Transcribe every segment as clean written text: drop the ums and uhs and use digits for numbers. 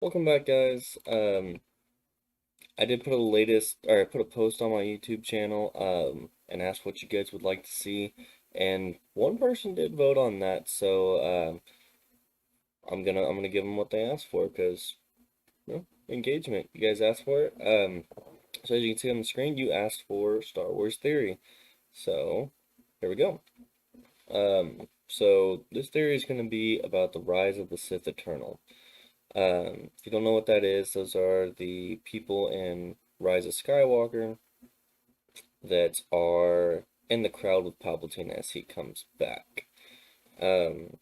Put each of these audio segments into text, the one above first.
Welcome back, guys. I did put I put a post on my YouTube channel, and asked what you guys would like to see, and one person did vote on that, so I'm gonna give them what they asked for, because engagement. You guys asked for it. So as you can see on the screen, you asked for Star Wars theory. So here we go. So this theory is gonna be about the rise of the Sith Eternal. If you don't know what that is, those are the people in Rise of Skywalker that are in the crowd with Palpatine as he comes back. I'm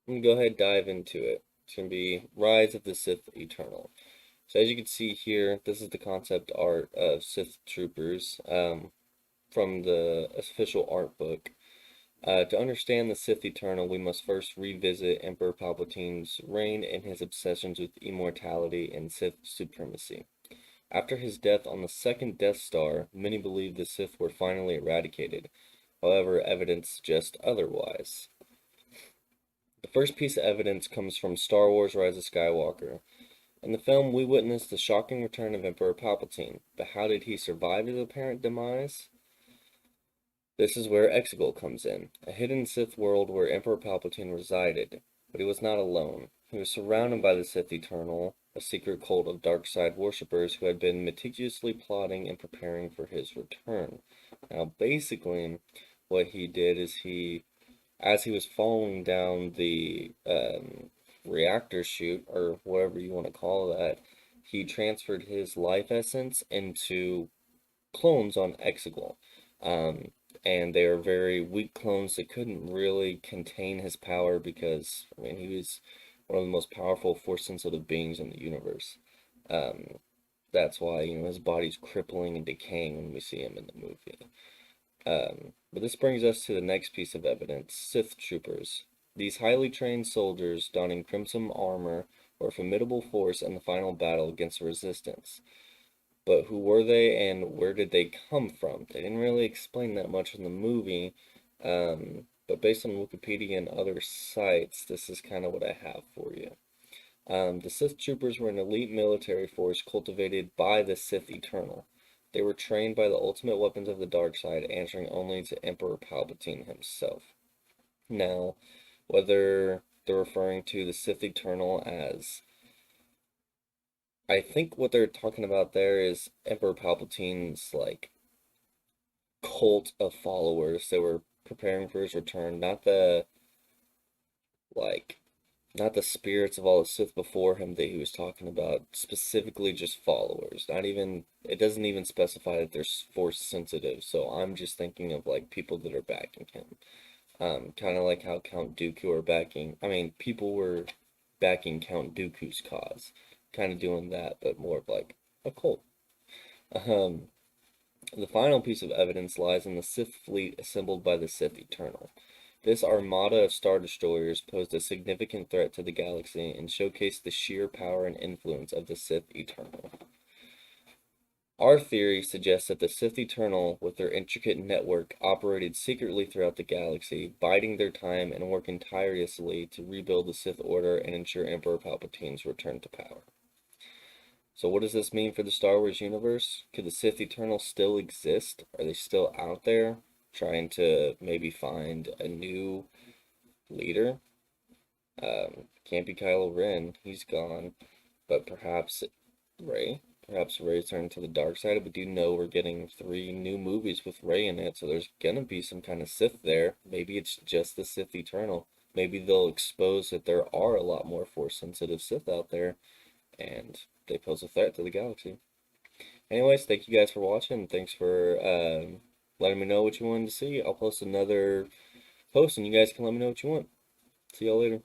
gonna go ahead and dive into it. It's gonna be Rise of the Sith Eternal. So as you can see here, this is the concept art of Sith troopers from the official art book. To understand the Sith Eternal, we must first revisit Emperor Palpatine's reign and his obsessions with immortality and Sith supremacy. After his death on the second Death Star, many believed the Sith were finally eradicated. However, evidence suggests otherwise. The first piece of evidence comes from Star Wars Rise of Skywalker. In the film, we witness the shocking return of Emperor Palpatine, but how did he survive his apparent demise? This is where Exegol comes in, a hidden Sith world where Emperor Palpatine resided, but he was not alone. He was surrounded by the Sith Eternal, a secret cult of dark side worshippers who had been meticulously plotting and preparing for his return. Now, basically, what he did is as he was falling down the reactor chute, or whatever you want to call that, he transferred his life essence into clones on Exegol. Um, and they are very weak clones that couldn't really contain his power because, I mean, he was one of the most powerful force-sensitive beings in the universe. Um, that's why, his body's crippling and decaying when we see him in the movie. But this brings us to the next piece of evidence, Sith troopers. These highly trained soldiers donning crimson armor were a formidable force in the final battle against the resistance. But who were they and where did they come from? They didn't really explain that much in the movie, but based on Wikipedia and other sites, this is kind of what I have for you. The Sith troopers were an elite military force cultivated by the Sith Eternal. They were trained by the ultimate weapons of the dark side, answering only to Emperor Palpatine himself. Now, whether they're referring to the Sith Eternal as, I think what they're talking about there is Emperor Palpatine's like cult of followers that were preparing for his return, like not the spirits of all the Sith before him that he was talking about, specifically just followers. Not even, it doesn't even specify that they're force sensitive, so I'm just thinking of like people that are backing him. Kind of like how Count Dooku are backing, I mean, people were backing Count Dooku's cause. Kind of doing that, but more of like a cult. Um, the final piece of evidence lies in the Sith fleet assembled by the Sith Eternal. This armada of Star Destroyers posed a significant threat to the galaxy and showcased the sheer power and influence of the Sith Eternal. Our theory suggests that the Sith Eternal, with their intricate network, operated secretly throughout the galaxy, biding their time and working tirelessly to rebuild the Sith Order and ensure Emperor Palpatine's return to power. So what does this mean for the Star Wars universe? Could the Sith Eternal still exist? Are they still out there trying to maybe find a new leader? Can't be Kylo Ren, he's gone. But perhaps Rey? Perhaps Rey's turned to the dark side. We do know we're getting 3 new movies with Rey in it, so there's gonna be some kind of Sith there. Maybe it's just the Sith Eternal. Maybe they'll expose that there are a lot more Force-sensitive Sith out there, and they pose a threat to the galaxy. Anyways, thank you guys for watching. Thanks for letting me know what you wanted to see. I'll post another post and you guys can let me know what you want. See y'all later.